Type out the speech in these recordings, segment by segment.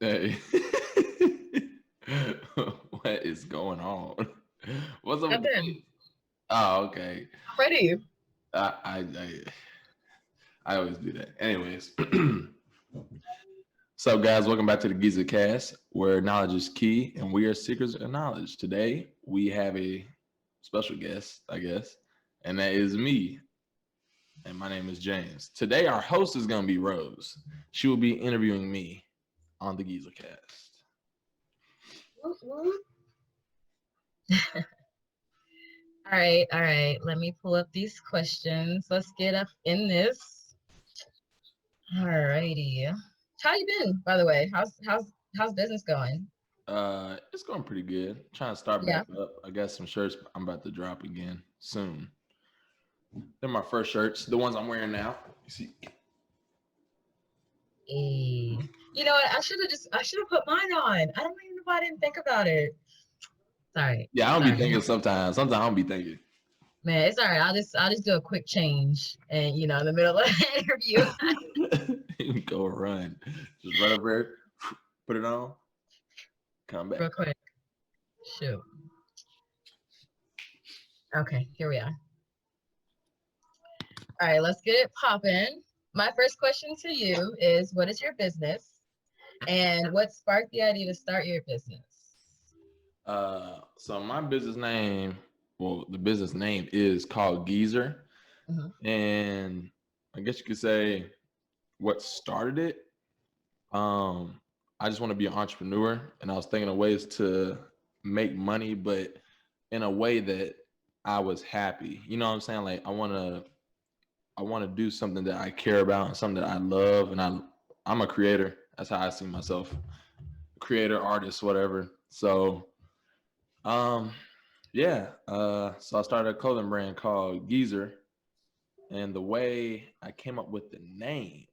Hey, what is going on? What's up with the Nothing. kids? Oh, okay. I'm ready. I I I, I always do that. Anyways, so guys, welcome back to the GeezerCast, where knowledge is key, and we are seekers of knowledge. Today we have a special guest, I guess, and that is me. And my name is James. Today our host is gonna be Rose. She will be interviewing me on the GeezerCast. Woot, woot. All right. Let me pull up these questions. Let's get up in this. All righty. How you been, by the way? How's business going? It's going pretty good. Trying to start back Yeah. up. I got some shirts I'm about to drop again soon. They're my first shirts, the ones I'm wearing now. You see? Hey. You know what? I should have put mine on. I don't even know why I didn't think about it. Sorry. Yeah, I don't be Sorry. thinking sometimes. Sometimes I don't be thinking. Man, it's all right. I'll just do a quick change and in the middle of the interview. You go run. Just run up there, put it on, come back. Real quick. Shoot. Okay, here we are. All right, let's get it popping. My first question to you is what is your business and what sparked the idea to start your business? So my business name, well, the business name is called Geezer. Mhm. And I guess you could say what started it. Um, I just want to be an entrepreneur, and I was thinking of ways to make money, but in a way that I was happy. You know what I'm saying? Like I want to do something that I care about and something that I love, and I'm a creator. That's how I see myself, creator, artist, whatever. So, um, yeah. So I started a clothing brand called Geezer, and the way I came up with the name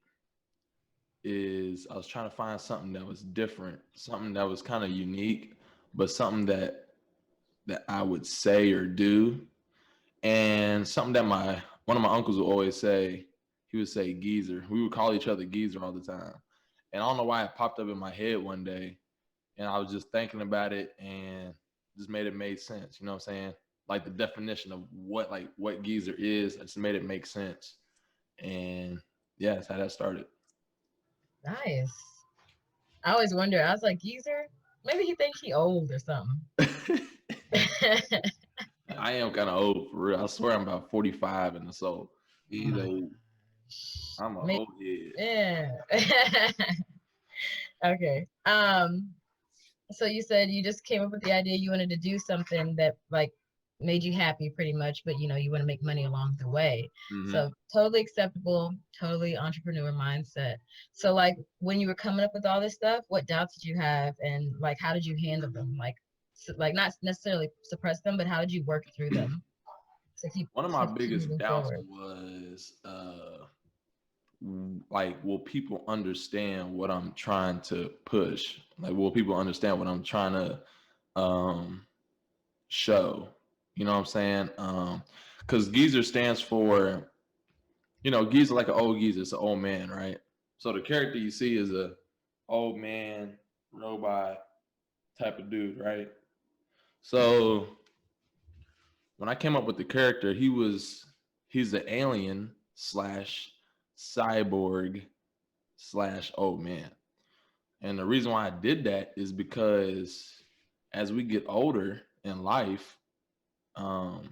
is I was trying to find something that was different, something that was kind of unique, but something that I would say or do, and something that my one of my uncles would always say. He would say geezer. We would call each other geezer all the time, and I don't know why it popped up in my head one day, and I was just thinking about it and just made it make sense. You know what I'm saying? Like the definition of what geezer is, I just made it make sense, and yeah, that's how that started. Nice. I always wonder. I was like, geezer? Maybe he think he old or something. I am kind of old for real. I swear I'm about 45 in the soul. Oh He's my old. gosh. I'm an Maybe, old head. yeah. Okay. So you said you just came up with the idea you wanted to do something that like made you happy pretty much, but you want to make money along the way. Hmm. So totally acceptable, totally entrepreneur mindset. So like when you were coming up with all this stuff, what doubts did you have and like how did you handle them? Like not necessarily suppress them, but how did you work through them to One of my keep biggest moving doubts forward? was like, will people understand what I'm trying to push? Like, will people understand what I'm trying to um, show? You know what I'm saying? Because Geezer stands for, Geezer like an old geezer. It's an old man, right? So the character you see is a old man robot type of dude, right? So when I came up with the character, he's an alien slash cyborg slash old man. And the reason why I did that is because as we get older in life, um,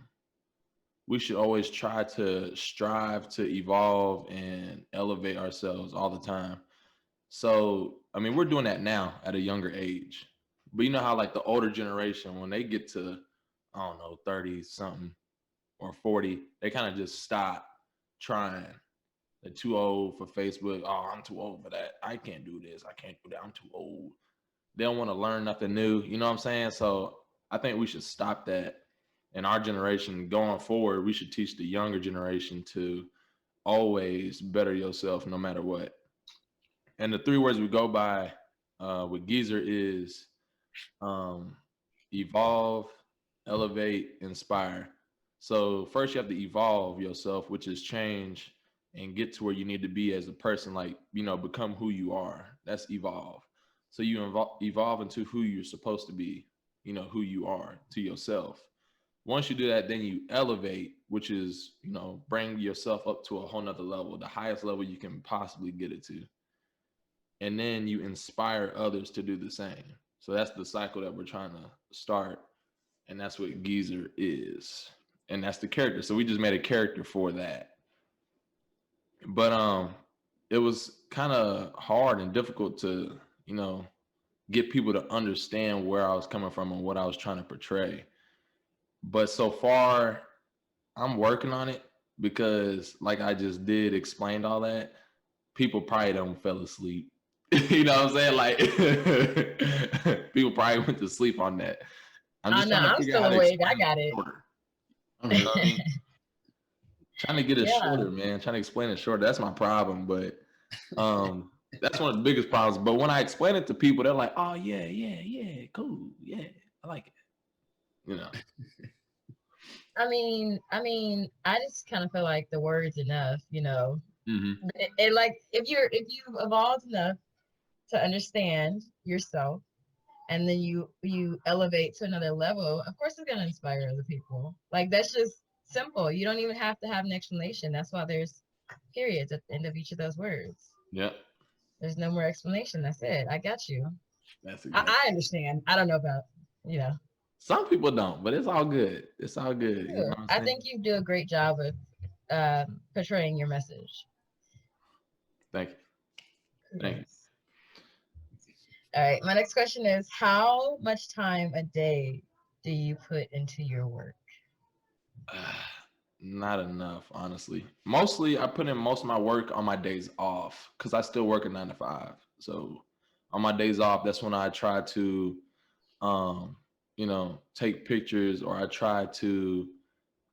we should always try to strive to evolve and elevate ourselves all the time. So, I mean, we're doing that now at a younger age. But you know how, like, the older generation, when they get to, I don't know, 30 something or 40, they kind of just stop trying. They're too old for Facebook. Oh, I'm too old for that. I can't do this. I can't do that. I'm too old. They don't want to learn nothing new. You know what I'm saying? So I think we should stop that. In our generation, going forward, we should teach the younger generation to always better yourself no matter what. And the three words we go by with Geezer is um, evolve, elevate, inspire. So first you have to evolve yourself, which is change and get to where you need to be as a person, like, become who you are. That's evolve. So you evolve into who you're supposed to be, who you are to yourself. Once you do that, then you elevate, which is, bring yourself up to a whole nother level, the highest level you can possibly get it to. And then you inspire others to do the same. So that's the cycle that we're trying to start. And that's what Geezer is. And that's the character. So we just made a character for that. But it was kind of hard and difficult to, get people to understand where I was coming from and what I was trying to portray. But so far, I'm working on it because, like I just did, explained all that. People probably don't fell asleep. You know what I'm saying? Like, people probably went to sleep on that. I'm Oh just no, trying to I'm figure out still how to awake. I explain it got it. shorter. I'm You here. know what I mean? Trying to get it Yeah. shorter, man. Trying to explain it shorter. That's my problem. But that's one of the biggest problems. But when I explain it to people, they're like, "Oh yeah, cool, yeah, I like it." You know. I mean, I just kind of feel like the word's enough, Mm-hmm. And like if you've evolved enough to understand yourself, and then you elevate to another level, of course it's gonna inspire other people. Like that's just simple. You don't even have to have an explanation. That's why there's periods at the end of each of those words. Yep. There's no more explanation. That's it. I got you. That's exactly. I understand. I don't know about, you know. Some people don't, but it's all good. It's all good. You know Sure. what I'm I saying? think you do a great job of portraying your message. Thank you. Thank you. Yes. All right. My next question is, how much time a day do you put into your work? Not enough, honestly. Mostly, I put in most of my work on my days off because I still work a 9 to 5. So on my days off, that's when I try to, take pictures, or I try to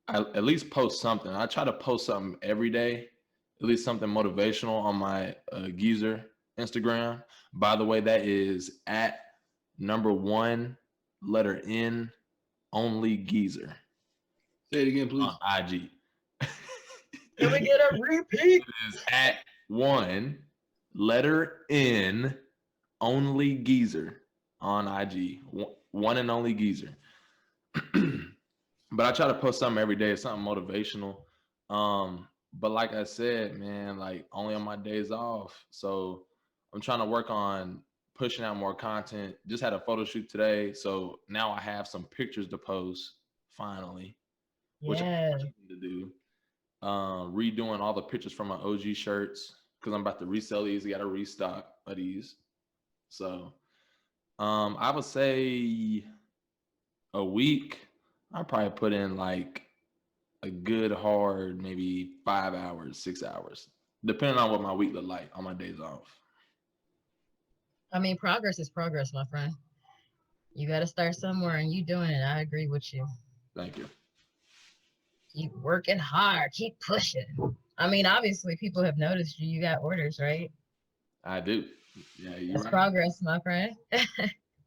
at least post something. I try to post something every day, at least something motivational on my Geezer Instagram. By the way, that is at #1 letter N only Geezer Say it again, please. on IG. Can we get a repeat? It is at 1 letter N only Geezer on IG. One and only Geezer. But I try to post something every day, something motivational. But like I said, man, like only on my days off. So I'm trying to work on pushing out more content. Just had a photo shoot today, so now I have some pictures to post finally, which I'm Yes. to do. Redoing all the pictures from my OG shirts because I'm about to resell these. I got to restock of these. So I would say a week. I probably put in like a good hard maybe 5 hours, 6 hours, depending on what my week look like on my days off. I mean, progress is progress, my friend. You got to start somewhere, and you doing it. I agree with you. Thank you. Keep working hard. Keep pushing. I mean, obviously, people have noticed you. You got orders, right? I do. Yeah, you're That's right. progress, my friend.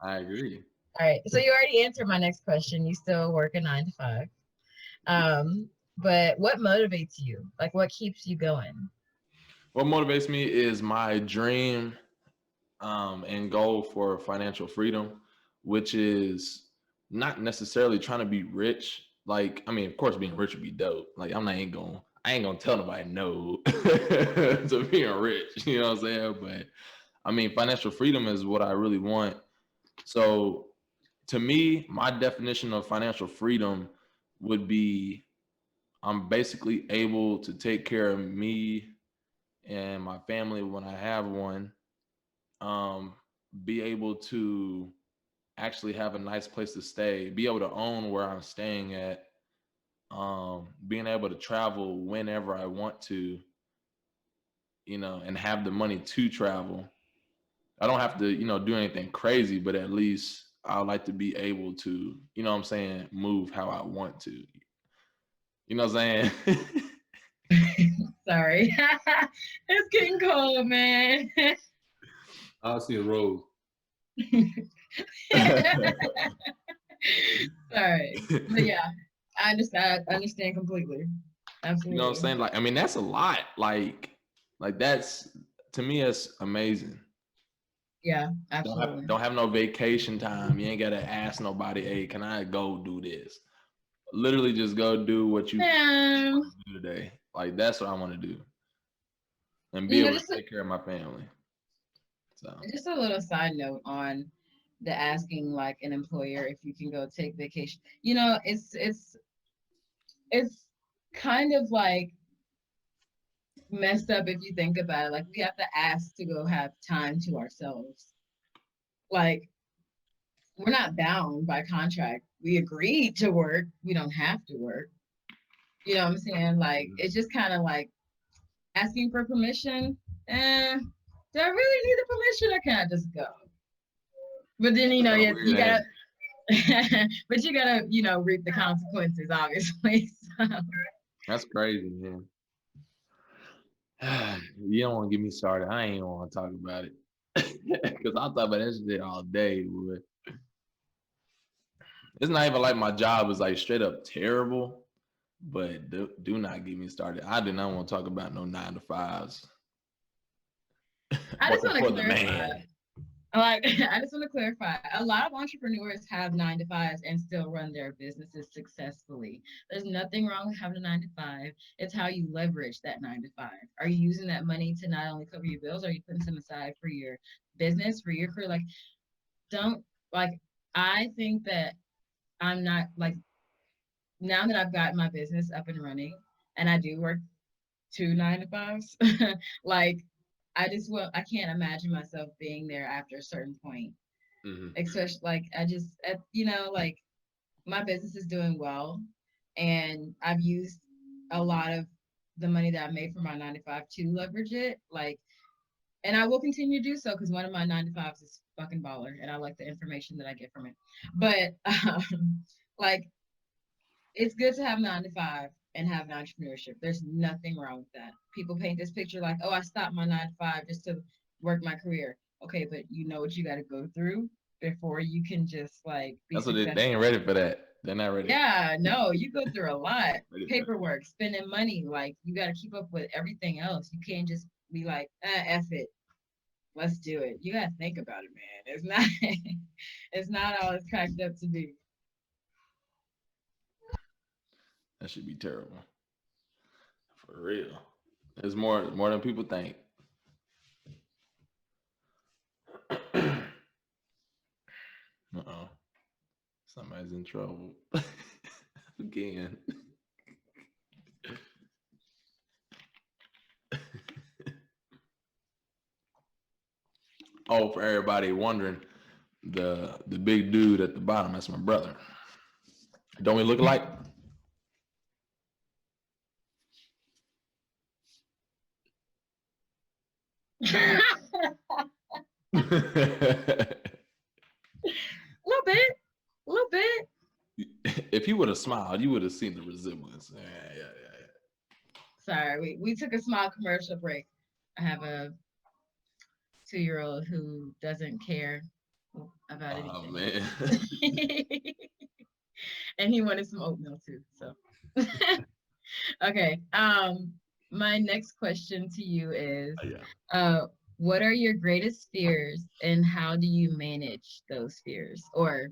I agree. All right. So you already answered my next question. You still work a 9 to 5. But what motivates you? Like, what keeps you going? What motivates me is my dream and goal for financial freedom, which is not necessarily trying to be rich. Like, I mean, of course, being rich would be dope. Like, I ain't gonna tell nobody no to being rich. You know what I'm saying? But I mean, financial freedom is what I really want. So, to me, my definition of financial freedom would be I'm basically able to take care of me and my family when I have one, um, be able to actually have a nice place to stay, be able to own where I'm staying at, being able to travel whenever I want to, and have the money to travel. I don't have to, do anything crazy, but at least I like to be able to, what I'm saying, move how I want to. You know what I'm saying? Sorry. It's getting cold, man. I see a rose. Sorry. But yeah, I understand completely. You know what I'm Absolutely. saying? Like, I mean, that's a lot. Like that's, to me, that's amazing. Yeah, absolutely. Don't have no vacation time. You ain't gotta ask nobody, hey, can I go do this? Literally just go do what you And want to do today. Like that's what I want to do. And be you know, able to take care of my family. So just a little side note on the asking like an employer if you can go take vacation. You know, it's kind of like messed up if you think about it. Like we have to ask to go have time to ourselves. Like we're not bound by contract. We agreed to work. We don't have to work. You know what I'm saying? Like it's just kind of like asking for permission. Do I really need the permission or can I just go? But then you that's know kind of you weird, ain't gotta, it? but you gotta reap the consequences, obviously. So. That's crazy, man. You don't want to get me started. I ain't want to talk about it. Because I'll talk about that shit all day, boy. It's not even like my job is like straight up terrible, but do not get me started. I do not want to talk about no 9 to 5s. I just Working want to for the clarify. man. Like, I just want to clarify. A lot of entrepreneurs have 9 to 5s and still run their businesses successfully. There's nothing wrong with having a 9 to 5. It's how you leverage that 9 to 5. Are you using that money to not only cover your bills, or are you putting some aside for your business, for your career? Like, don't like. I think that I'm not like now that I've got my business up and running, and I do work 2 9 to 5s. Like, I can't imagine myself being there after a certain point, Mm-hmm. especially like like my business is doing well, and I've used a lot of the money that I made from my 9 to 5 to leverage it. Like, and I will continue to do so because one of my 9 to 5s is fucking baller, and I like the information that I get from it. But like, it's good to have 9 to 5 and have an entrepreneurship. There's nothing wrong with that. People paint this picture like, oh, I stopped my 9 to 5 just to work my career. Okay, but you know what you got to go through before you can just like be That's what they successful. ain't ready for that. They're not ready. Yeah, no, you go through a lot. Ready for that. Paperwork, spending money. Like you got to keep up with everything else. You can't just be like, F it. Let's do it. You got to think about it, man. It's not, it's not all it's cracked up to be. That should be terrible. For real. There's more than people think. Uh-oh. Somebody's in trouble. Again. Oh, for everybody wondering, the big dude at the bottom, that's my brother. Don't we look alike? Bit, a little bit. If you would have smiled, you would have seen the resemblance. Yeah. Sorry, we took a small commercial break. I have a 2-year-old who doesn't care about Oh anything. man. And he wanted some oatmeal too. So okay. My next question to you is Yeah. what are your greatest fears and how do you manage those fears? Or,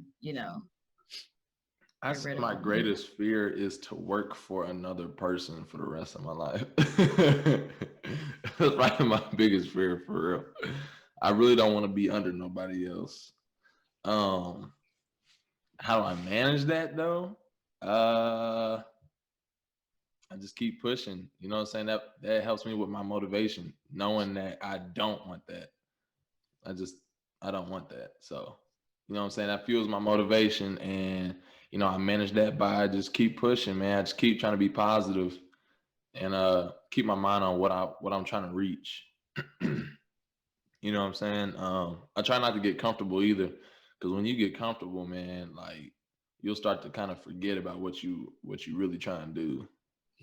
I get say rid of my them. greatest fear is to work for another person for the rest of my life. That's probably my biggest fear for real. I really don't want to be under nobody else. Um, how do I manage that though? I just keep pushing. You know what I'm saying? That helps me with my motivation, knowing that I don't want that. I don't want that. So, you know what I'm saying? That fuels my motivation, and I manage that by just keep pushing, man. I just keep trying to be positive and keep my mind on what I'm trying to reach. You know what I'm saying? I try not to get comfortable either, because when you get comfortable, man, like you'll start to kind of forget about what you really trying to do.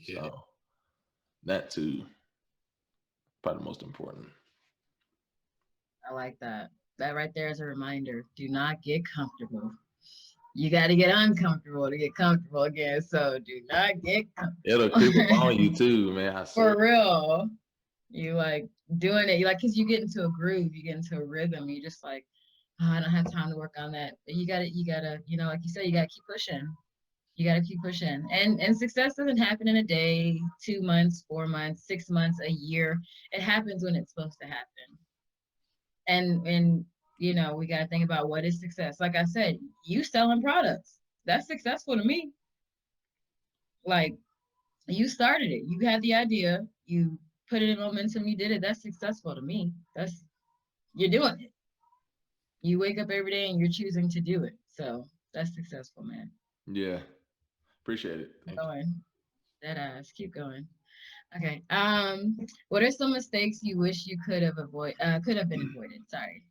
Yeah. So that too, probably the most important. I like that. That right there is a reminder. Do not get comfortable. You got to get uncomfortable to get comfortable again. So do not get It'll creep up comfortable. on you too, man. I swear. For real. You like doing it, you like, cause you get into a groove, you get into a rhythm. You just like, oh, I don't have time to work on that. But you gotta, like you said, you gotta keep pushing. You gotta keep pushing. And success doesn't happen in a day, 2 months, 4 months, 6 months, a year. It happens when it's supposed to happen. And we gotta think about what is success. Like I said, you selling products. That's successful to me. Like you started it. You had the idea. You put it in momentum. You did it. That's successful to me. That's you're doing it. You wake up every day and you're choosing to do it. So that's successful, man. Yeah, appreciate it. Keep Thank you. going. That ass. Keep going. Okay. What are some mistakes you wish you could have been avoided? Sorry.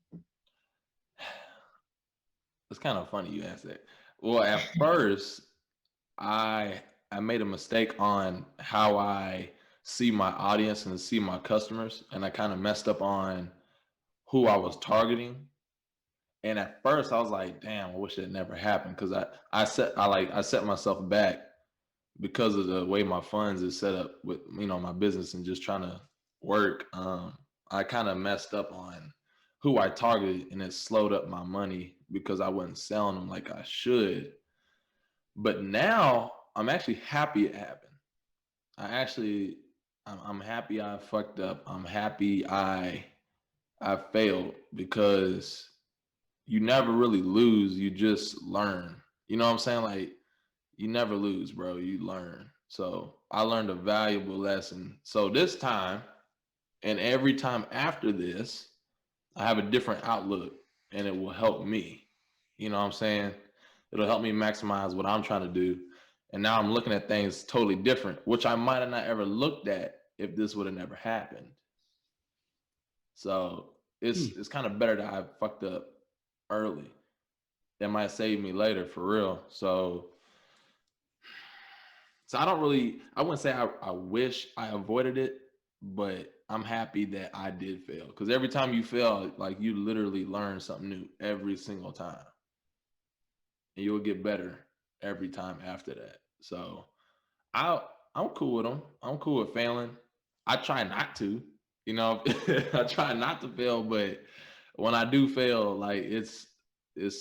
It's kind of funny you asked that. Well, at first, I I made a mistake on how I see my audience and see my customers, and I kind of messed up on who I was targeting. And at first, I was like, "Damn, I wish it never happened," because I set myself back because of the way my funds is set up with my business and just trying to work. I kind of messed up on who I targeted, and it slowed up my money because I wasn't selling them like I should. But now I'm actually happy it happened. I'm happy I fucked up. I'm happy I failed because you never really lose. You just learn. You know what I'm saying? Like you never lose, bro. You learn. So I learned a valuable lesson. So this time and every time after this, I have a different outlook and it will help me. You know what I'm saying? It'll help me maximize what I'm trying to do. And now I'm looking at things totally different, which I might have not ever looked at if this would have never happened. So it's kind of better that I fucked up early. That might save me later for real. So I wouldn't say I wish I avoided it, but I'm happy that I did fail. Because every time you fail, like you literally learn something new every single time. And you'll get better every time after that. So I I'm cool with them. I'm cool with failing. I try not to, I try not to fail, but when I do fail, like it's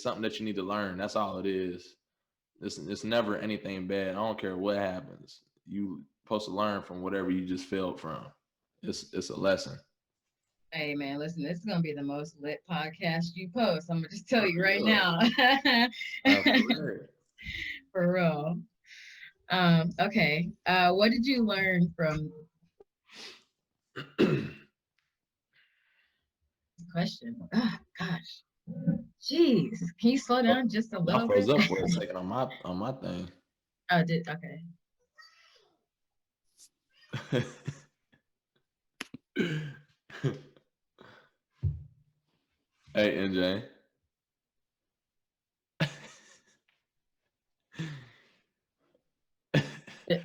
something that you need to learn. That's all it is. It's never anything bad. I don't care what happens. You supposed to learn from whatever you just failed from. It's a lesson. Hey man, listen, this is gonna be the most lit podcast you post. I'm gonna just tell For you right real. now. For For real. Okay. What did you learn from real. question? Oh, gosh. Jeez. Can you slow down just a I little froze bit? up for a second on my thing. Oh, did okay. Hey NJ.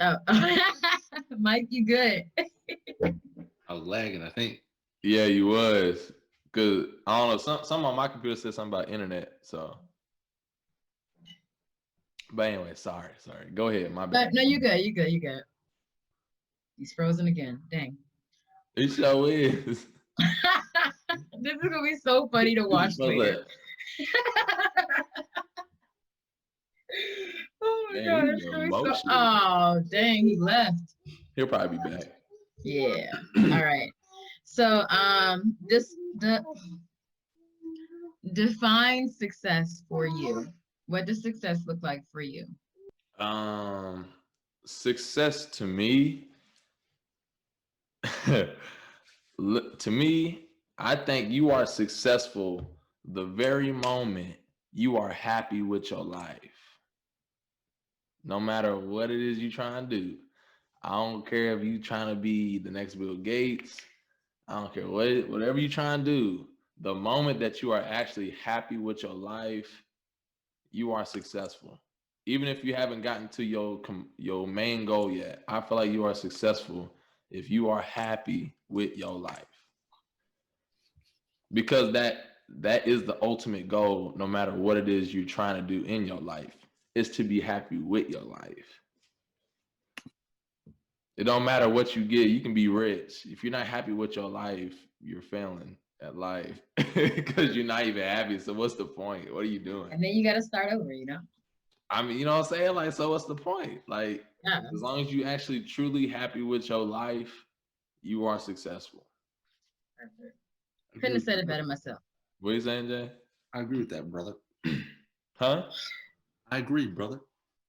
Oh. Mike, you good? I was lagging, I think. Yeah, you was. Cause I don't know, some on my computer said something about internet. So but anyway, sorry. Go ahead, my No, bad. no, you good. You good. You good. He's frozen again. Dang. It sure is. This is gonna be so funny to watch I was later. like, Oh my man, god, he's it's gonna be so. emotional. Oh, dang, he left. He'll probably be back. Yeah. All right. So, this the define success for you. What does success look like for you? Um, Success to me, to me, I think you are successful the very moment you are happy with your life. No matter what it is you're trying to do. I don't care if you trying to be the next Bill Gates. I don't care whatever you trying to do. The moment that you are actually happy with your life, you are successful. Even if you haven't gotten to your main goal yet, I feel like you are successful if you are happy with your life. Because that is the ultimate goal no matter what it is you're trying to do in your life, is to be happy with your life. It don't matter what you get. You can be rich. If you're not happy with your life, you're failing at life because you're not even happy. So what's the point? What are you doing? And then you got to start over, you know? I mean, you know what I'm saying? Like, so what's the point? Like, Yeah. as long as you actually truly happy with your life, you are successful. Couldn't have said it better myself. What are you saying, Jay? I agree with that, brother. Huh? I agree, brother.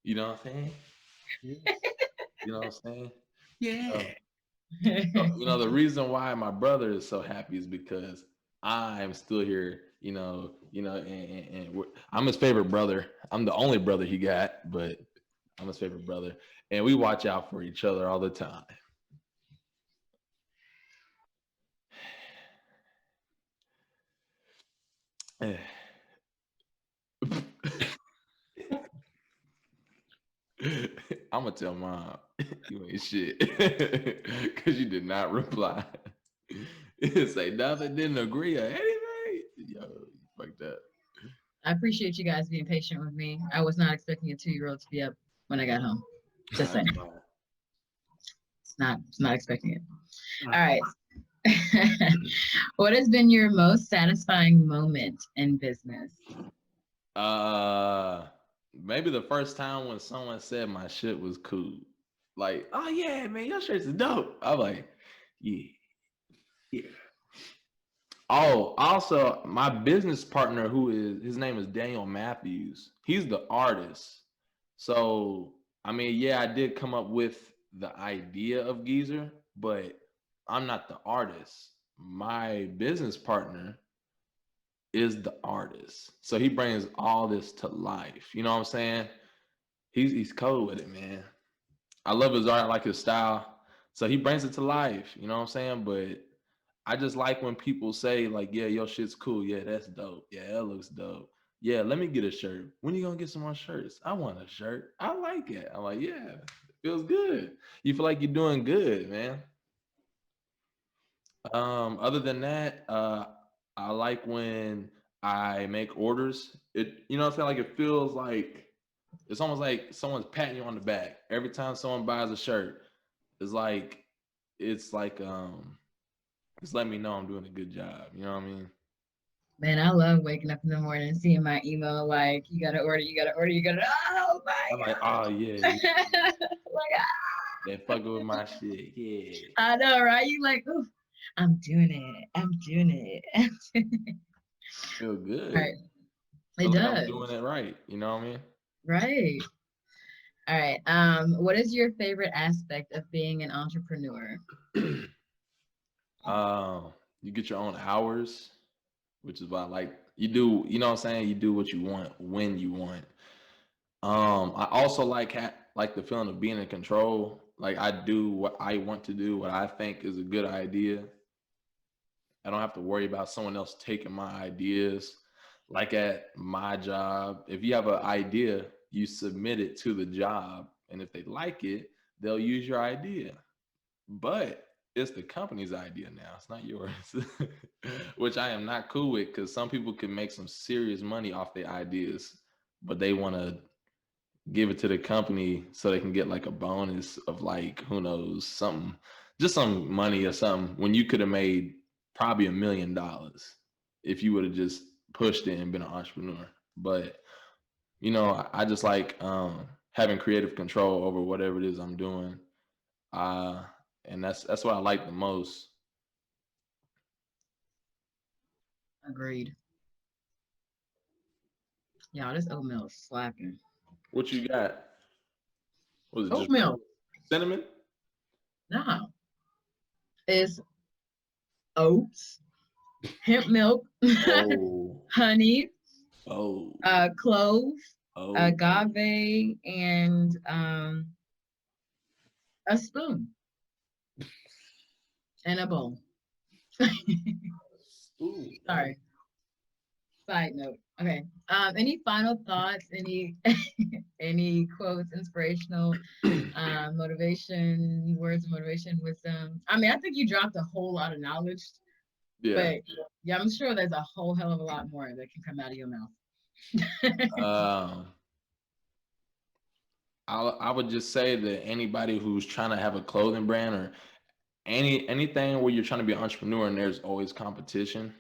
You know what I'm saying? Yeah. You know what I'm saying? Yeah. You know, the reason why my brother is so happy is because I'm still here. I'm his favorite brother. I'm the only brother he got, but I'm his favorite brother, and we watch out for each other all the time. I'm gonna tell mom you ain't shit because you did not reply. Say nothing, didn't agree or anything. Yo, you fucked up. I appreciate you guys being patient with me. I was not expecting a 2-year-old to be up when I got home. Just saying. It's not expecting it. All right. What has been your most satisfying moment in business? Maybe the first time when someone said my shit was cool. Like, oh yeah, man, your shirts is dope. I'm like, yeah, yeah. Oh, also, my business partner, his name is Daniel Matthews. He's the artist. So, I mean, yeah, I did come up with the idea of Geezer, but I'm not the artist. My business partner is the artist. So he brings all this to life. You know what I'm saying? He's cold with it, man. I love his art, I like his style. So he brings it to life. You know what I'm saying? But I just like when people say like, "Yeah, your shit's cool. Yeah, that's dope. Yeah, that looks dope. Yeah, let me get a shirt. When you gonna get some more shirts? I want a shirt. I like it." I'm like, "Yeah, it feels good. You feel like you're doing good, man." Other than that, I like when I make orders. You know what I'm saying? Like it feels like it's almost like someone's patting you on the back every time someone buys a shirt. It's like it's like it's letting me know I'm doing a good job. You know what I mean? Man, I love waking up in the morning and seeing my email like, you gotta order, you gotta order, you gotta. Oh I'm my like, oh yeah, god! Like, they fucking with my shit. Yeah, I know, right? You like, ooh, I'm doing it. I'm doing it. I'm doing it. feel All good. right, it Feel like I'm does, doing it right. You know what I mean? right? All right. What is your favorite aspect of being an entrepreneur? You get your own hours, which is why I like you do. You know what I'm saying? You do what you want when you want. I also like the feeling of being in control. Like I do what I want to do, what I think is a good idea. I don't have to worry about someone else taking my ideas. Like at my job, if you have an idea, you submit it to the job, and if they like it, they'll use your idea. But it's the company's idea now. It's not yours, which I am not cool with because some people can make some serious money off their ideas, but they want to give it to the company so they can get like a bonus of like who knows something, just some money or something. When you could have made probably $1 million if you would have just pushed it and been an entrepreneur. But you know, I just like having creative control over whatever it is I'm doing. Uh, and that's what I like the most. Agreed. Y'all, this oatmeal is slapping. What you got? Was it just Oatmeal. cinnamon? Nah, it's oats, hemp milk, Oh, honey, oh, clove, oh. agave, and a spoon and a bowl. Ooh. Sorry. Side note. Okay. Any final thoughts? Any any quotes, inspirational, motivation, words of motivation, wisdom? I mean, I think you dropped a whole lot of knowledge, Yeah. but yeah, I'm sure there's a whole hell of a lot more that can come out of your mouth. Um, I would just say that anybody who's trying to have a clothing brand or anything where you're trying to be an entrepreneur and there's always competition,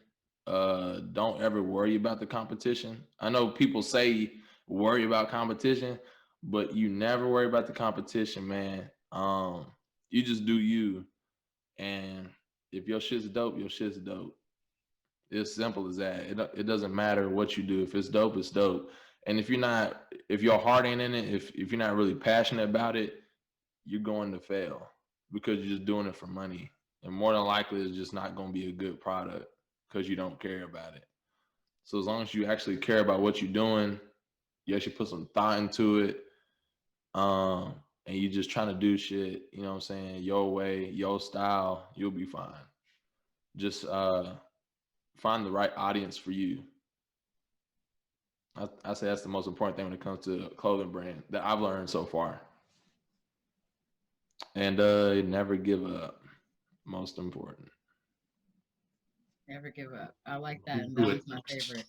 don't ever worry about the competition. I know people say worry about competition, but you never worry about the competition, man. You just do you, and if your shit's dope, your shit's dope. It's simple as that. It doesn't matter what you do. If it's dope, it's dope. And if your heart ain't in it, if you're not really passionate about it, you're going to fail because you're just doing it for money. And more than likely, it's just not going to be a good product because you don't care about it. So as long as you actually care about what you're doing, you actually put some thought into it, and you just trying to do shit, you know what I'm saying, your way, your style, you'll be fine. Just find the right audience for you. I say that's the most important thing when it comes to a clothing brand that I've learned so far. And never give up. Most important. Never give up. I like that. You And do that it. one's my favorite.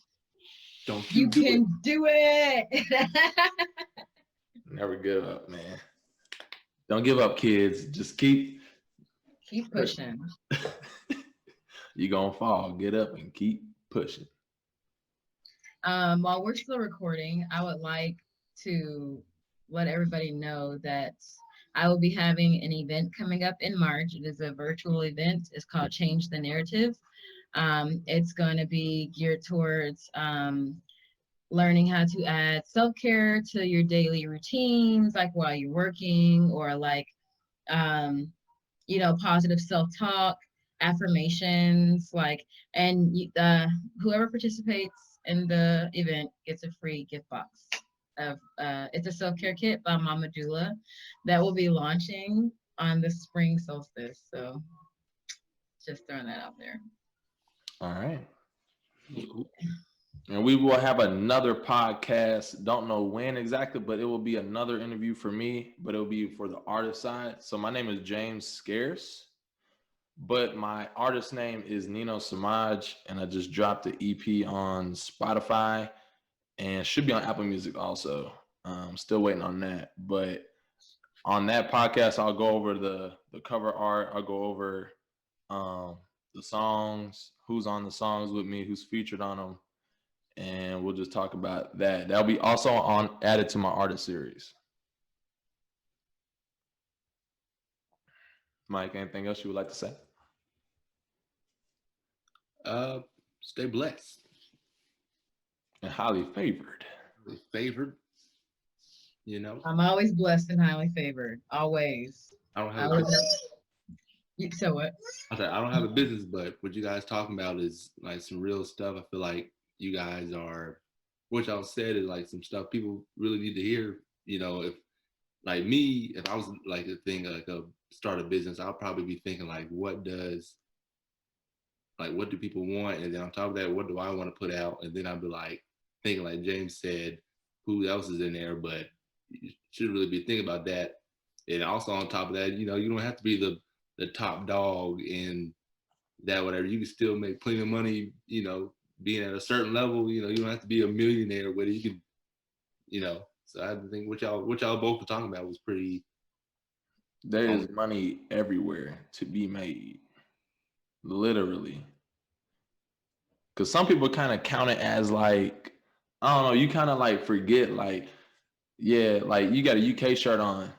Don't you You do it. can do it. Never give up, man. Don't give up, kids. Just keep Keep pushing. pushing. You're gonna fall. Get up and keep pushing. While we're still recording, I would like to let everybody know that I will be having an event coming up in March. It is a virtual event. It's called Change the Narrative. It's going to be geared towards learning how to add self-care to your daily routines, like while you're working, or like um, positive self-talk, affirmations, like, and whoever participates in the event gets a free gift box of it's a self-care kit by Mama Dula that will be launching on the spring solstice. So just throwing that out there. All right. And we will have another podcast. Don't know when exactly, but it will be another interview for me, but it will be for the artist side. So my name is James Scearce, but my artist name is Nino Samaj, and I just dropped the EP on Spotify and should be on Apple Music also. Still waiting on that. But on that podcast, I'll go over the cover art. I'll go over um, the songs, who's on the songs with me, who's featured on them, and we'll just talk about that. That'll be also on added to my artist series. Mike, anything else you would like to say? Uh, Stay blessed. And highly favored. Favored. You know, I'm always blessed and highly favored. Always. I don't I have. would. So what? I said I don't have a business, but what you guys talking about is like some real stuff. I feel like you guys are, what y'all said is like some stuff people really need to hear. You know, if like me, if I was like a thing like a start a business, I'll probably be thinking like, what do people want, and then on top of that, what do I want to put out, and then I'd be like thinking like James said, who else is in there, but you should really be thinking about that. And also on top of that, you know, you don't have to be the top dog in that whatever. You can still make plenty of money, you know, being at a certain level. You know, you don't have to be a millionaire, but you can, you know. So I think what y'all both were talking about was pretty. There is money everywhere to be made. Literally. Because some people kind of count it as like, I don't know, you kind of like forget, like, yeah, like you got a UK shirt on.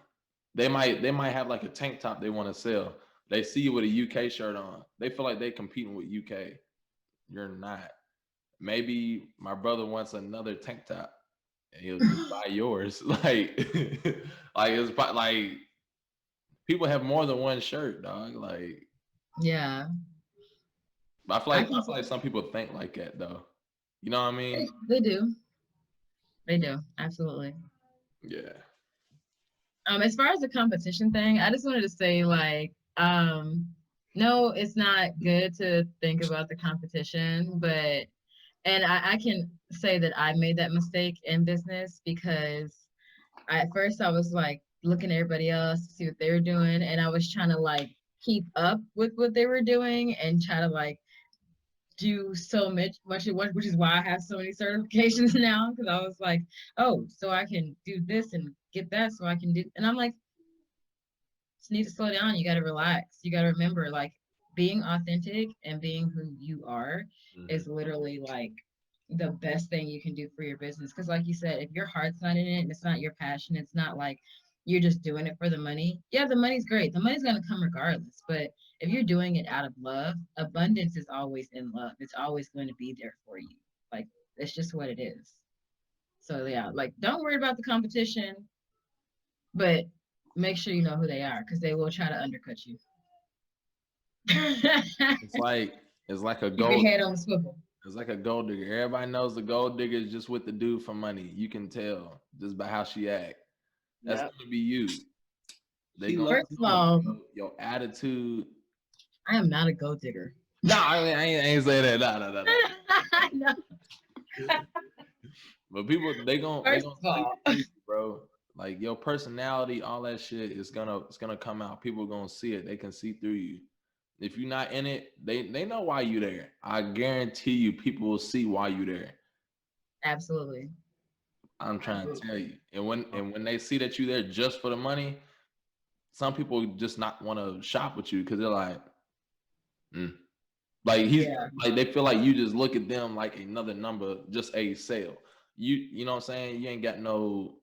They might have like a tank top they want to sell. They see you with a UK shirt on. They feel like they competing with UK. You're not. Maybe my brother wants another tank top and he'll just buy yours. Like it's like people have more than one shirt, dog. Like Yeah. I feel I like can. I feel like some people think like that though. You know what I mean? They do. They do. Absolutely. Yeah. As far as the competition thing, I just wanted to say like, no, it's not good to think about the competition, but and I can say that I made that mistake in business because at first I was like looking at everybody else to see what they were doing, and I was trying to like keep up with what they were doing and try to like do so much, which is why I have so many certifications now, because I was like, oh, so I can do this and get that so I can do. And I'm like, just need to slow down. You got to relax. You got to remember, like, being authentic and being who you are Mhm. is literally like the best thing you can do for your business. Because, like you said, if your heart's not in it and it's not your passion, it's not like you're just doing it for the money. Yeah, the money's great. The money's going to come regardless. But if you're doing it out of love, abundance is always in love. It's always going to be there for you. Like, it's just what it is. So, yeah, like, don't worry about the competition, but make sure you know who they are because they will try to undercut you. It's like it's like a Keep your gold head on the swivel. it's like a gold digger. Everybody knows the gold digger is just with the dude for money. You can tell just by how she act. That's Yep. gonna be you. They She gonna loves First of money. all, your attitude. I am not a gold digger. No, I mean I ain't say that. No. I know. But people they First gonna of see all, through you, bro. Like your personality, all that shit is gonna come out. People gonna see it. They can see through you. If you're not in it, they know why you there. I guarantee you, people will see why you there. absolutely. I'm trying to tell Absolutely. you. And when they see that you there just for the money, some people just not want to shop with you because they're like, mm. Like he's Yeah. like they feel like you just look at them like another number, just a sale. You know what I'm saying? You ain't got no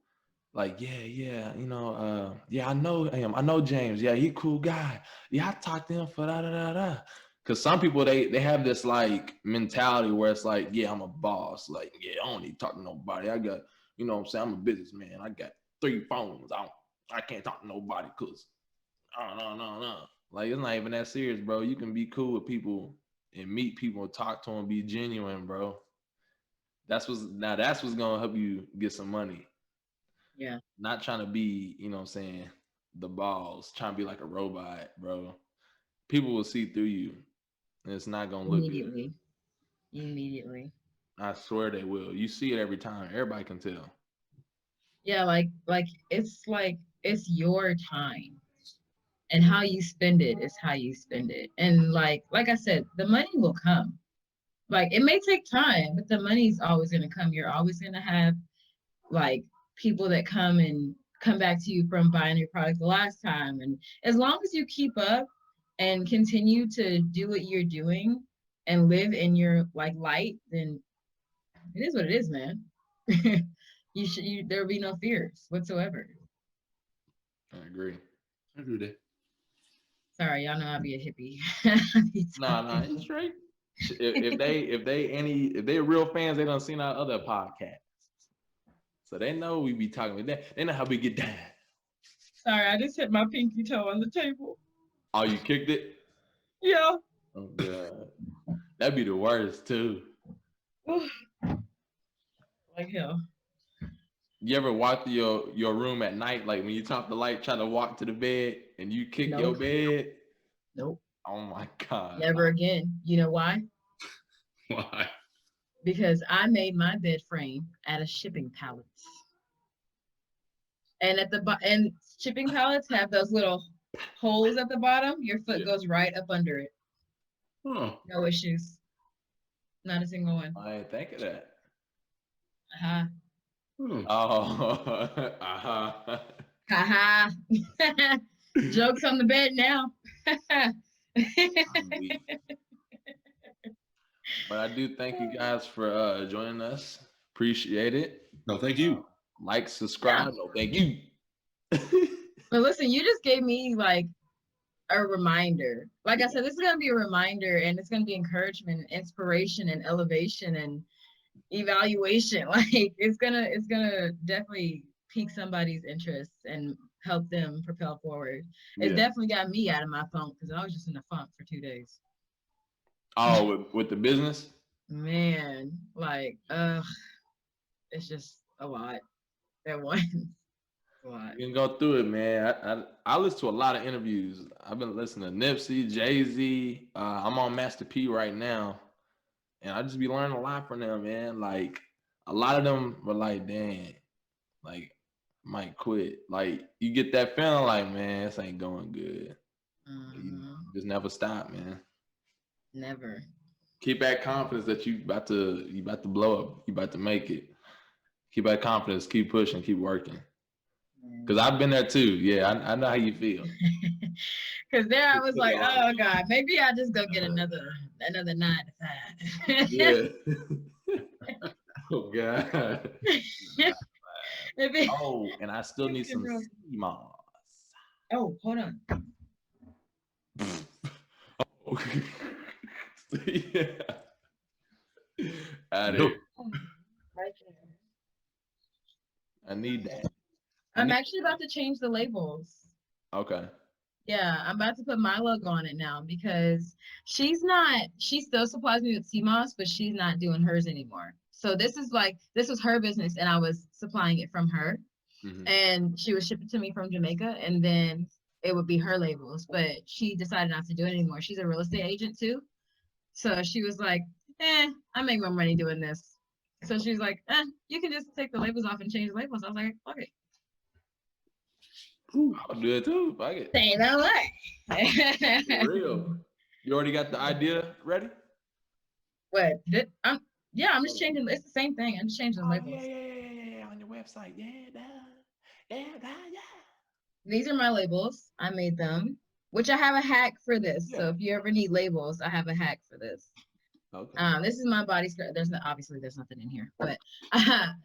like, yeah, I know him. I know James. Yeah, he cool guy. Yeah, I talked to him for da da da da. Cause some people they have this like mentality where it's like, yeah, I'm a boss. Like, yeah, I don't need to talk to nobody. I got, you know what I'm saying? I'm a businessman. I got 3 phones. I can't talk to nobody because no. Like it's not even that serious, bro. You can be cool with people and meet people and talk to them, be genuine, bro. That's what's gonna help you get some money. Yeah. Not trying to be, you know what I'm saying, the balls, trying to be like a robot, bro. People will see through you and it's not gonna look good. Immediately. Immediately. I swear they will. You see it every time. Everybody can tell. Yeah, like it's your time. And how you spend it is how you spend it. And like I said, the money will come. Like it may take time, but the money's always gonna come. You're always gonna have like people that come back to you from buying your product the last time. And as long as you keep up and continue to do what you're doing and live in your like light, then it is what it is, man. There'll be no fears whatsoever. I agree. I do that. Sorry, y'all know I'll be a hippie. I'll be Nah, talking. it's straight. If they real fans, they don't seen our other podcast. So they know we be talking with that. They know how we get down. Sorry, I just hit my pinky toe on the table. Oh, you kicked it? Yeah. Oh god. That'd be the worst too. Like hell. You ever walk to your room at night, like when you top the light, trying to walk to the bed and you kick your Nope. bed? Nope. Oh my god. Never again. You know why? Why? Because I made my bed frame out of shipping pallets. And and shipping pallets have those little holes at the bottom. Your foot Yeah. goes right up under it. Oh, No issues. Not a single one. I ain't think of that. Uh-huh. hmm. Oh, uh-huh. Ha ha. Jokes on the bed now. I'm weak. But I do thank you guys for joining us. Appreciate it. No, thank you. Like, Yeah. subscribe. No, thank you. But listen, you just gave me like a reminder. Like I said, this is gonna be a reminder and it's gonna be encouragement, inspiration, and elevation and evaluation. Like it's gonna definitely pique somebody's interest and help them propel forward. It's Yeah. definitely got me out of my funk because I was just in a funk for 2 days. Oh, with the business? Man, like it's just a lot at once. A lot. You can go through it, man. I listen to a lot of interviews. I've been listening to Nipsey, Jay-Z. I'm on Master P right now. And I just be learning a lot from them, man. Like a lot of them were like, dang, like I might quit. Like you get that feeling like, man, this ain't going good. You Mhm. just never stop, man. Never. Keep that confidence that you about to blow up. You about to make it. Keep that confidence. Keep pushing. Keep working. Because I've been there too. Yeah, I know how you feel. Because there I was like, oh God, maybe I just go get another 9 to 5. Yeah. Oh God. Maybe- Oh, and I still need some sea moss. Oh, hold on. Oh. Yeah. Out Nope. here. I need that. I'm actually about to change the labels. Okay. Yeah, I'm about to put my logo on it now because she still supplies me with sea moss, but she's not doing hers anymore. So this was her business and I was supplying it from her. Mm-hmm. And she would ship it to me from Jamaica and then it would be her labels, but she decided not to do it anymore. She's a real estate agent too. So she was like, I make more money doing this. So she's like, you can just take the labels off and change the labels. I was like, okay. I'll do it too. Fuck it. Say no For real. You already got the idea ready? What? I'm just changing. It's the same thing. I'm just changing the labels. Yeah. On your website. Yeah. These are my labels. I made them, which I have a hack for this. Yeah. So if you ever need labels, I have a hack for this. Okay. This is my body scrub. There's nothing in here, but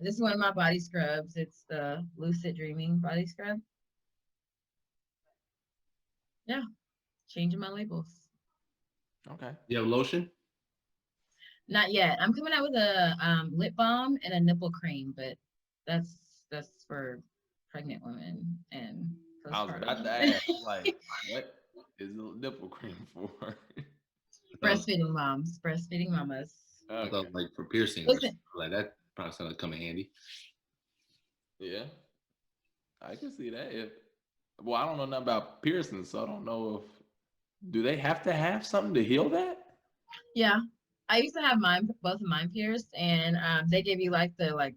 this is one of my body scrubs. It's the Lucid Dreaming body scrub. Yeah, changing my labels. Okay. You have lotion? Not yet. I'm coming out with a lip balm and a nipple cream, but that's for pregnant women and I was about to postpartum. ask, like, what is the nipple cream for? Breastfeeding moms, breastfeeding mamas. I Okay. thought like for piercing or something like that probably sounded come in handy. Yeah. I can see that. Well, I don't know nothing about piercing, so I don't know if do they have to have something to heal that? Yeah, I used to have both of mine pierced, and they give you like the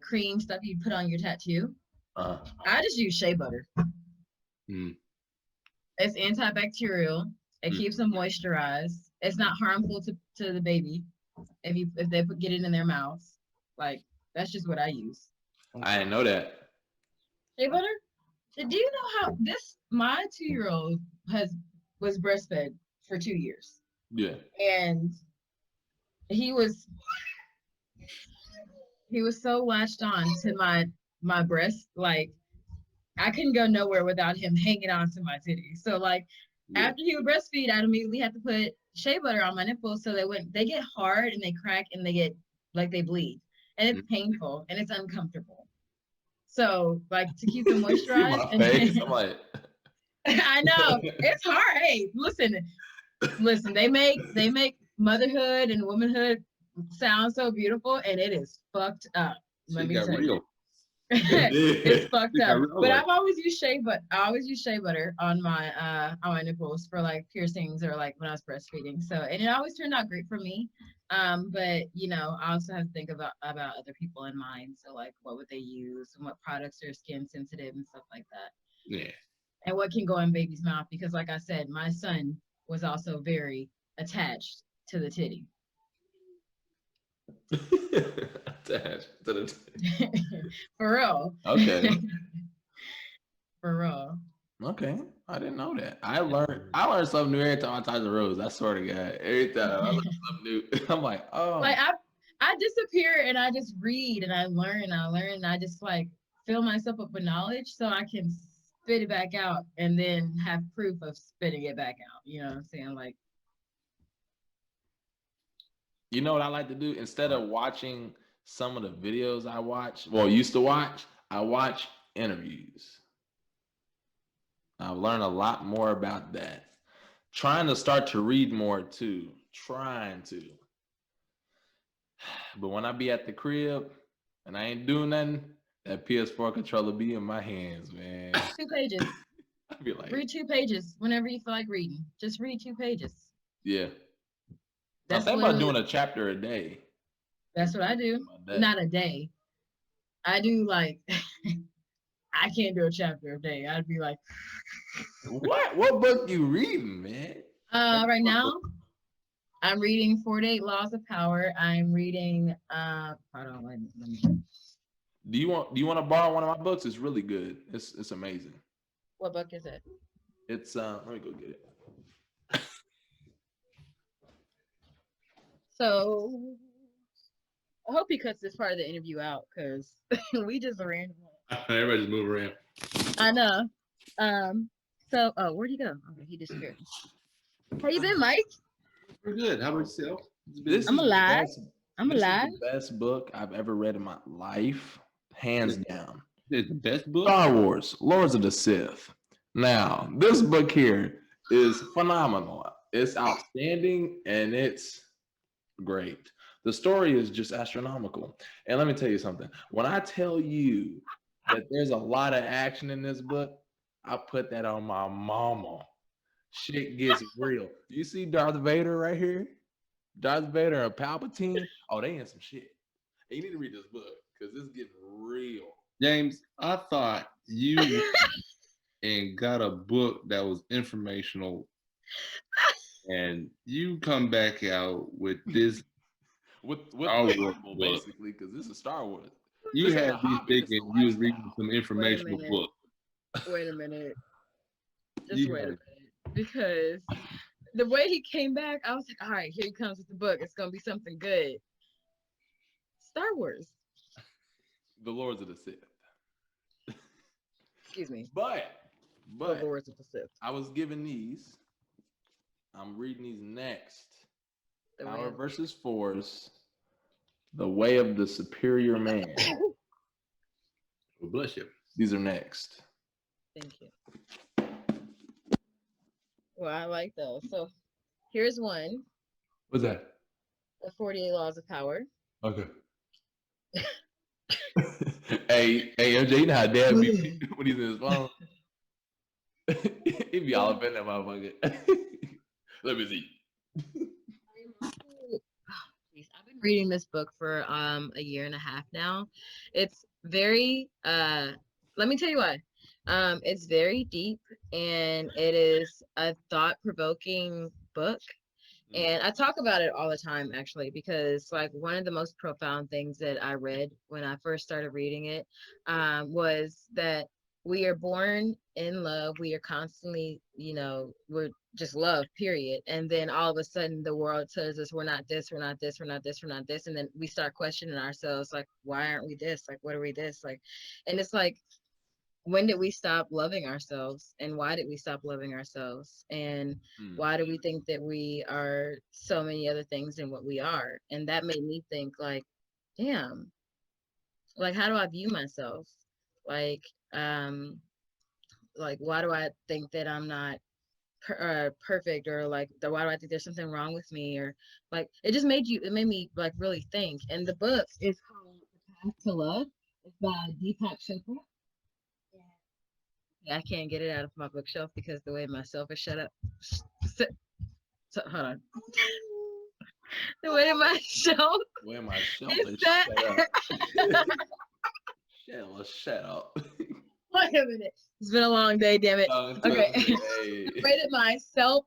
cream stuff you put on your tattoo. I just use shea butter. Mm. It's antibacterial. It keeps them moisturized. It's not harmful to the baby if they get it in their mouths. Like that's just what I use. I didn't know that. Shea butter. Do you know how my 2-year-old was breastfed for 2 years, Yeah. and he was so latched on to my breast, like I couldn't go nowhere without him hanging on to my titty. So like after he would breastfeed, I'd immediately have to put shea butter on my nipples so they get hard and they crack and they get like they bleed. And it's painful and it's uncomfortable. So like to keep them See my moisturized. face? I'm like I know it's hard. Hey, listen, they make motherhood and womanhood sound so beautiful and it is fucked up. Let me tell you. It's fucked up. But I've always used shea butter on my nipples for like piercings or like when I was breastfeeding. So and it always turned out great for me. But you know, I also have to think about other people in mind. So like what would they use and what products are skin sensitive and stuff like that. Yeah. And what can go in baby's mouth because like I said, my son was also very attached to the titty. attached to the For real. Okay. For real. Okay. I didn't know that. I learned something new every time I touch the rose. I swear to God. Every time I learn something new. I'm like, oh. Like I disappear and I just read and I learn and I just like fill myself up with knowledge so I can spit it back out and then have proof of spitting it back out. You know what I'm saying? Like, you know what I like to do? Instead of watching some of the videos used to watch, I watch interviews. I've learned a lot more about that. Trying to start to read more too. Trying to. But when I be at the crib and I ain't doing nothing, that PS4 controller be in my hands, man. 2 pages. I be like, read 2 pages whenever you feel like reading. Just read 2 pages. Yeah. That's I'm thinking about doing a chapter a day. That's what I do. Not a day. I do like I can't do a chapter a day. I'd be like, what book you reading, man? Right now, I'm reading 48 Laws of Power. I'm reading hold on, let me Do you want to borrow one of my books? It's really good. It's amazing. What book is it? It's let me go get it. So I hope he cuts this part of the interview out because we just ran. Everybody just move around. I know. So, where'd he go? Okay, he disappeared. How you been, Mike? We're good. How about yourself? This I'm is the alive. best. I'm This is alive. the best book I've ever read in my life, hands down. It's the best book. Star Wars, Lords of the Sith. Now, this book here is phenomenal. It's outstanding and it's great. The story is just astronomical. And let me tell you something. When I tell you that there's a lot of action in this book, I put that on my mama. Shit gets real. You see Darth Vader right here? Darth Vader and Palpatine. Oh, they in some shit. And you need to read this book because it's getting real. James, I thought you and got a book that was informational, and you come back out with this With Star the Wars Bible, book. basically, because this is Star Wars. You This ain't had a me hobby, this is a thinking you was reading lifestyle. some informational minute. book. Wait a minute. Just You wait a had- minute. Because the way he came back, I was like, all right, here he comes with the book. It's gonna be something good. Star Wars. The Lords of the Sith. Excuse me. But The Lords of the Sith. I was given these. I'm reading these next. The Power way- versus Force. The Way of the Superior Man. Well, bless you. These are next. Thank you. Well, I like those. So here's one: What's that? the 48 Laws of Power. Okay. hey, MJ, you know how Dad be when he's in his phone? He be all up in that motherfucker. Let me see. I've been reading this book for a year and a half now. It's very let me tell you why. It's very deep and it is a thought-provoking book. And I talk about it all the time actually because like one of the most profound things that I read when I first started reading it was that we are born in love. We are constantly, we're just love, period. And then all of a sudden the world tells us we're not this, we're not this, we're not this, we're not this. And then we start questioning ourselves like, why aren't we this? Like, what are we this? Like, and it's like, when did we stop loving ourselves and why did we stop loving ourselves and why do we think that we are so many other things than what we are? And that made me think like, damn, like how do I view myself? Like why do I think that I'm not perfect or like why do I think there's something wrong with me or like it made me like really think. And the book is called The Path to Love. It's by Deepak Chopra. I can't get it out of my bookshelf because the way my shelf is shut up. So, hold on. The way my shelf Where my shelf is is set. shut up. Shut up. Wait a minute. It's been a long day, damn it. Okay. Hey. The way that my self.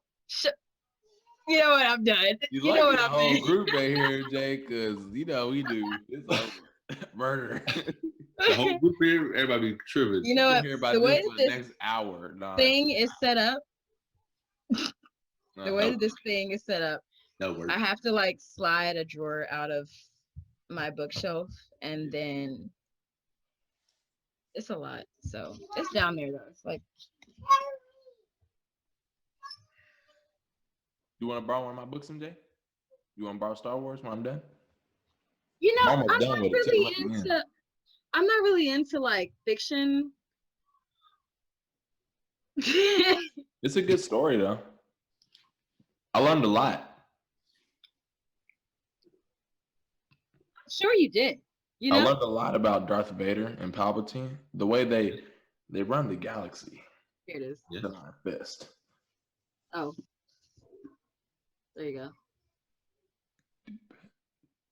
You know what? I'm done. You You like know what the I'm whole doing. group right here, Jay, because you know we do. It's over. Murder. The whole group here, everybody be tripping. You know We'll what? hear about The way this that for the this next hour. Nah. thing is set up, the way Uh-huh. that this thing is set up, That works. I have to like slide a drawer out of my bookshelf and then it's a lot. So it's down there though. It's like You want to borrow one of my books, MJ? You want to borrow Star Wars when I'm done? I'm almost not done with it, too. really Look at me. into I'm not really into like fiction. It's a good story though. I learned a lot. Sure you did. You I know? learned a lot about Darth Vader and Palpatine. The way they run the galaxy. Here it is. Yeah. The Iron Fist. Oh. There you go.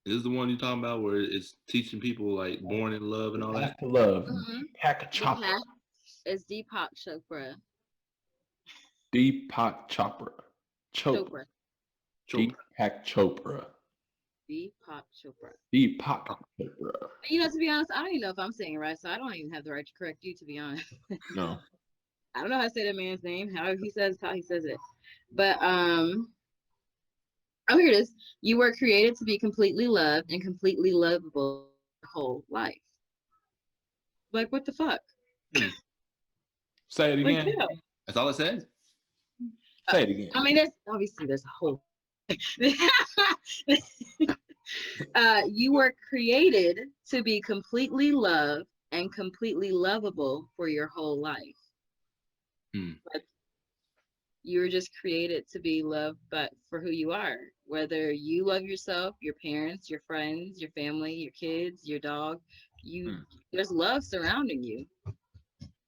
This is the one you're talking about where it's teaching people like born in love and all that. Path to Love. Mhm. Pack a chopper. It's Deepak Chopra. Deepak Chopra. Chopra. Chopra. Deepak Chopra. Deepak Chopra. Deepak Chopra. You know, to be honest, I don't even know if I'm saying it right, so I don't even have the right to correct you. To be honest, No. I don't know how to say that man's name. How he says it, but oh, here it is. You were created to be completely loved and completely lovable your whole life. Like, what the fuck? Say it Like, again. yeah. That's all it says. Say it again. I mean, there's a whole. You were created to be completely loved and completely lovable for your whole life. Like, you were just created to be loved, but for who you are. Whether you love yourself, your parents, your friends, your family, your kids, your dog, there's love surrounding you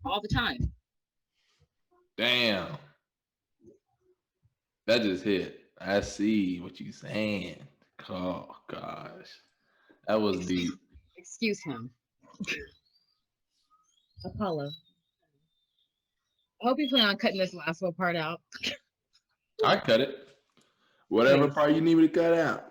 all the time. Damn. That just hit. I see what you saying. Oh gosh. That was deep. Excuse him. Apollo. I hope you plan on cutting this last little part out. I cut it. Whatever Please. part you need me to cut out.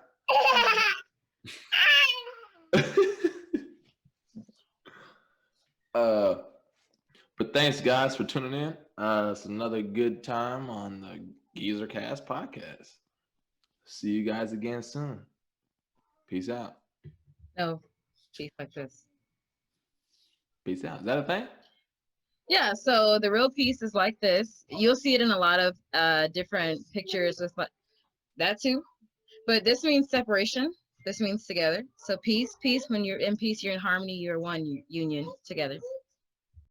But thanks guys for tuning in. It's another good time on the GeezerCast podcast. See you guys again soon. Peace out. No, peace like this. Peace out. Is that a thing? Yeah, so the real peace is like this. You'll see it in a lot of different pictures with like that too. But this means separation. This means together. So peace, when you're in peace, you're in harmony, you're one union together.